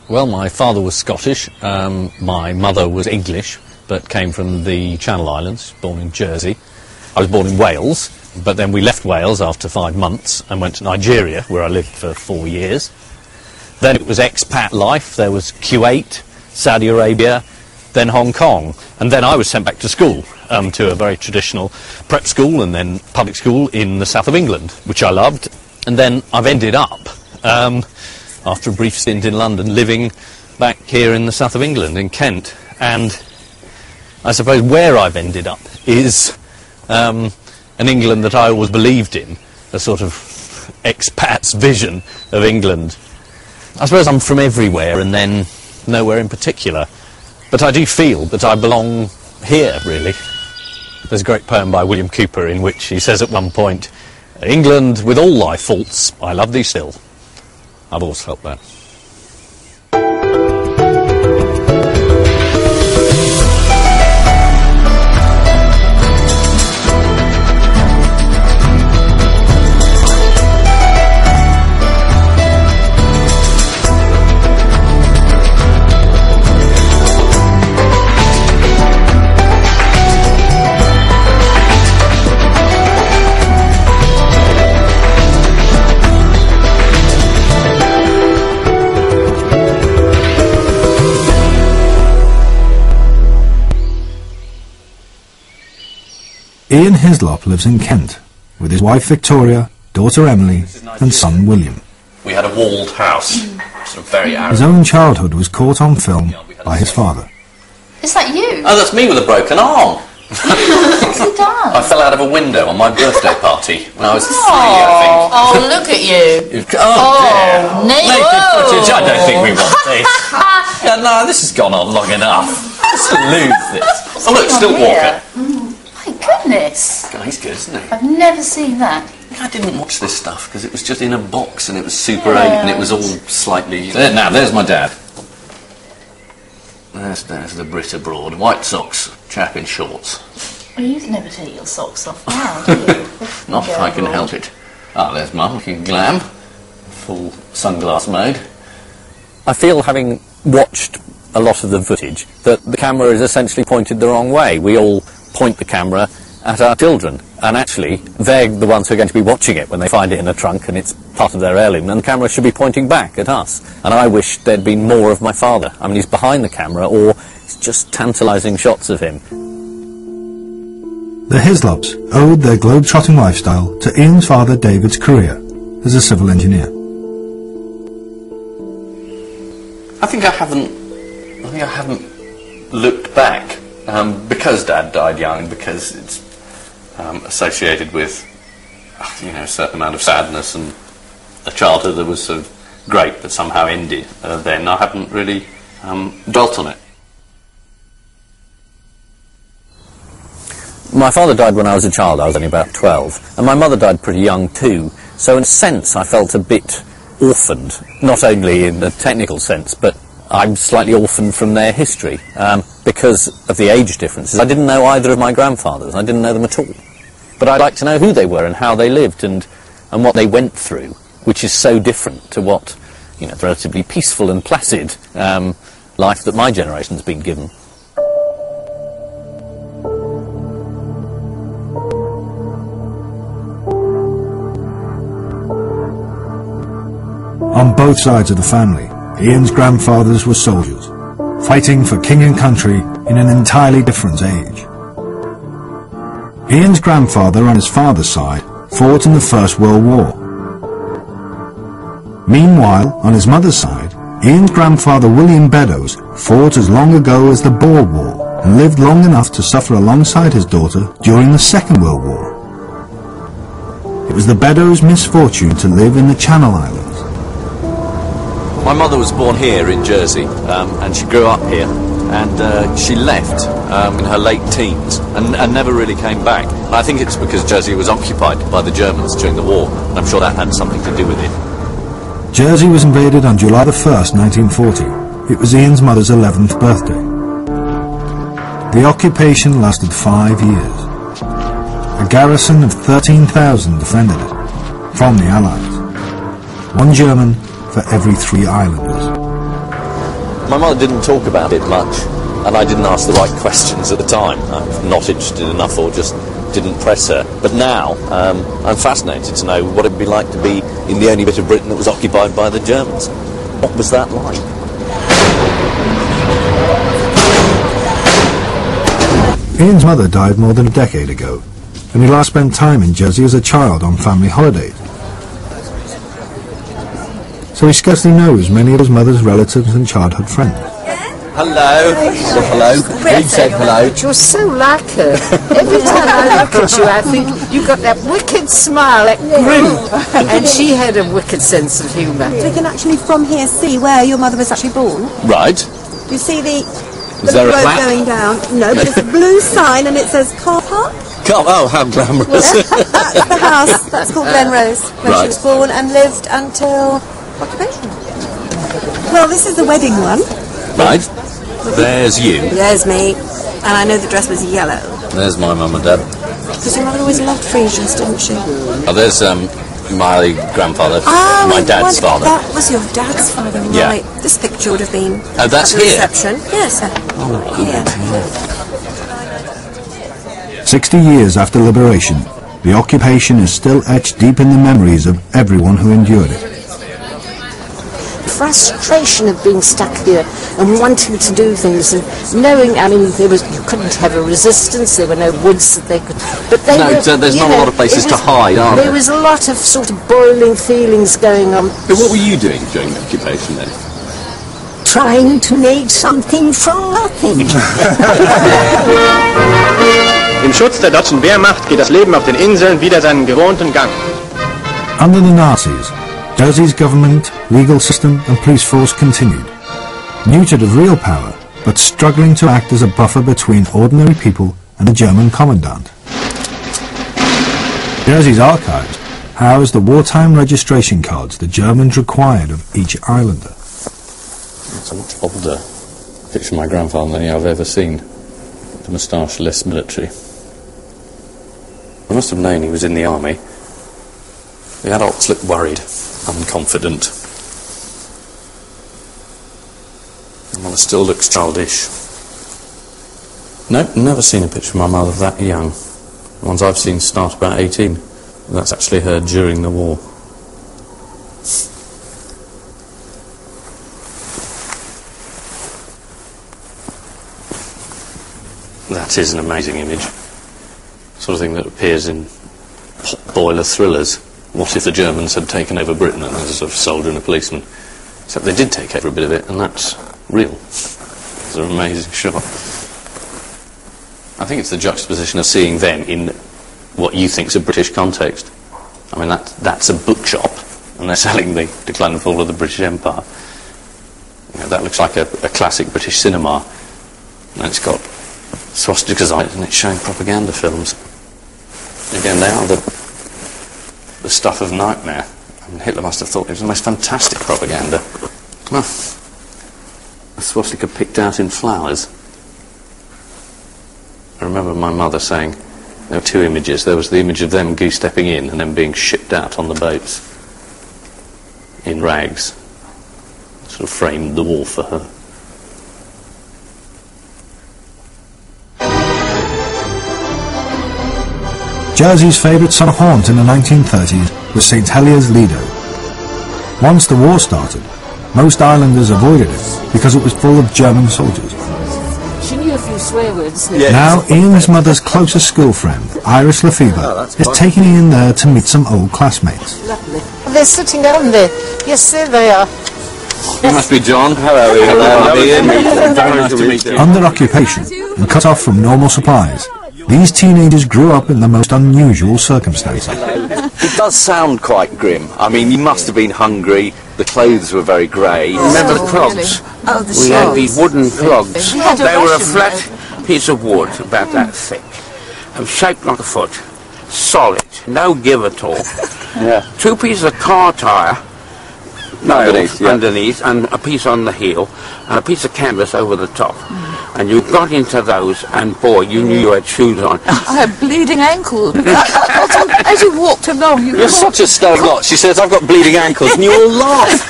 Well, my father was Scottish, my mother was English, but came from the Channel Islands, born in Jersey. I was born in Wales, but then we left Wales after 5 months and went to Nigeria, where I lived for 4 years. Then it was expat life. There was Kuwait, Saudi Arabia, then Hong Kong, and then I was sent back to school, to a very traditional prep school and then public school in the south of England, which I loved. And then I've ended up, after a brief stint in London, living back here in the south of England, in Kent. And I suppose where I've ended up is an England that I always believed in, a sort of expat's vision of England. I suppose I'm from everywhere and then nowhere in particular, but I do feel that I belong here, really. There's a great poem by William Cooper in which he says at one point, "England, with all thy faults, I love thee still." I've always felt that. Ian Hislop lives in Kent with his wife Victoria, daughter Emily and son William. We had a walled house, sort of very arrogant. His own childhood was caught on film by his father. Is that you? Oh, that's me with a broken arm. What's he done? I fell out of a window on my birthday party when I was 3, I think. Oh, look at you. Oh, dear. Naked Footage. I don't think we want this. Yeah, no, this has gone on long enough. Let's lose this. Oh, look, still walking. My goodness. God, he's good, isn't he? I've never seen that. I didn't watch this stuff because it was just in a box and it was Super 8 and it was all slightly... Now, there's my dad. There's the Brit abroad. White socks, chap in shorts. Well, you never take your socks off now, do you? Not if I can help it. Ah, there's Mum, looking glam. Full sunglass mode. I feel, having watched a lot of the footage, that the camera is essentially pointed the wrong way. We all point the camera at our children, and actually they're the ones who are going to be watching it when they find it in a trunk and it's part of their heirloom, and the camera should be pointing back at us. And I wish there'd been more of my father. I mean, he's behind the camera, or it's just tantalising shots of him. The Hislops owed their globe-trotting lifestyle to Ian's father David's career as a civil engineer. I think I haven't looked back, because Dad died young, because it's associated with, you know, a certain amount of sadness and a childhood that was sort of great but somehow ended. Then I haven't really dwelt on it. My father died when I was a child. I was only about 12, and my mother died pretty young too. So in a sense, I felt a bit orphaned, not only in a technical sense, but I'm slightly orphaned from their history because of the age differences. I didn't know either of my grandfathers. I didn't know them at all. But I'd like to know who they were and how they lived and what they went through, which is so different to what, you know, the relatively peaceful and placid life that my generation's been given. On both sides of the family, Ian's grandfathers were soldiers, fighting for king and country in an entirely different age. Ian's grandfather on his father's side fought in the First World War. Meanwhile, on his mother's side, Ian's grandfather William Beddoes fought as long ago as the Boer War and lived long enough to suffer alongside his daughter during the Second World War. It was the Beddoes' misfortune to live in the Channel Islands. My mother was born here in Jersey, and she grew up here, and she left in her late teens and never really came back. And I think it's because Jersey was occupied by the Germans during the war, and I'm sure that had something to do with it. Jersey was invaded on July the 1st, 1940. It was Ian's mother's 11th birthday. The occupation lasted 5 years. A garrison of 13,000 defended it, from the Allies. One German for every 3 islanders. My mother didn't talk about it much, and I didn't ask the right questions at the time. I'm not interested enough, or just didn't press her. But now, I'm fascinated to know what it'd be like to be in the only bit of Britain that was occupied by the Germans. What was that like? Ian's mother died more than a decade ago, and he last spent time in Jersey as a child on family holidays. So he scarcely knows many of his mother's relatives and childhood friends. Hello. Hello. He said hello. You're so like her. Every time I look at you, I think you've got that wicked smile, that grin. And she had a wicked sense of humour. We can actually from here see where your mother was actually born. Right. Do you see the there a road plaque? going down? No, but it's a blue sign and it says car park. Oh, how glamorous. That's the house. That's called Glen Rose, where she was born and lived until occupation. Well, this is the wedding one. Right. There's you. There's me, and I know the dress was yellow. There's my mum and dad. Because your mother always loved freesias, didn't she? Oh, there's my grandfather, my dad's father. That was your dad's father, right? Yeah. This picture would have been That's at the here? reception. Yes, sir. Yeah. 60 years after liberation, the occupation is still etched deep in the memories of everyone who endured it. Frustration of being stuck here and wanting to do things and knowing, I mean, you couldn't have a resistance, there were no woods that they could, but they were, there's not a lot of places to hide, are there? There was a lot of sort of boiling feelings going on. But what were you doing during the occupation then? Trying to make something from nothing. Im Schutz der deutschen Wehrmacht geht das Leben auf den Inseln wieder seinen gewohnten Gang. Under the Nazis, Jersey's government, legal system and police force continued, neutered of real power, but struggling to act as a buffer between ordinary people and the German commandant. Jersey's archives house the wartime registration cards the Germans required of each islander. It's a much older picture of my grandfather than I've ever seen. The moustache, less military. I must have known he was in the army. The adults looked worried, unconfident. My mother still looks childish. No, never seen a picture of my mother that young. The ones I've seen start about 18. That's actually her during the war. That is an amazing image. Sort of thing that appears in pot boiler thrillers. What if the Germans had taken over Britain, and there's a sort of soldier and a policeman? Except they did take over a bit of it, and that's real. It's an amazing shot. I think it's the juxtaposition of seeing them in what you think's a British context. I mean, that's a bookshop, and they're selling the Decline and Fall of the British Empire. You know, that looks like a classic British cinema, and it's got swastikas on it, and it's showing propaganda films. Again, they are the stuff of nightmare. I mean, Hitler must have thought it was the most fantastic propaganda. Well, a swastika picked out in flowers. I remember my mother saying there were two images. There was the image of them goose-stepping in and then being shipped out on the boats in rags. Sort of framed the war for her. Jersey's favourite summer haunt in the 1930s was St Heliers Lido. Once the war started, most islanders avoided it because it was full of German soldiers. She knew a few swear words. Now Ian's mother's closest school friend, Iris Lefebvre, is taking Ian there to meet some old classmates. Lovely. They're sitting down there. Yes, there they are. You must be John. Hello, Ian. Hello, Ian. Very nice to meet you. Under occupation and cut off from normal supplies, these teenagers grew up in the most unusual circumstances. It does sound quite grim. I mean, you must have been hungry. The clothes were very grey. Remember the clogs? Oh, the We had these wooden clogs. They were a flat piece of wood, about that thick, and shaped like a foot. Solid, no give at all. Yeah. Two pieces of car tyre underneath, and a piece on the heel, and a piece of canvas over the top. And you got into those, and boy, you knew you had shoes on. I had bleeding ankles. As you walked along, You're such a stone lot. She says, I've got bleeding ankles, and you all laugh.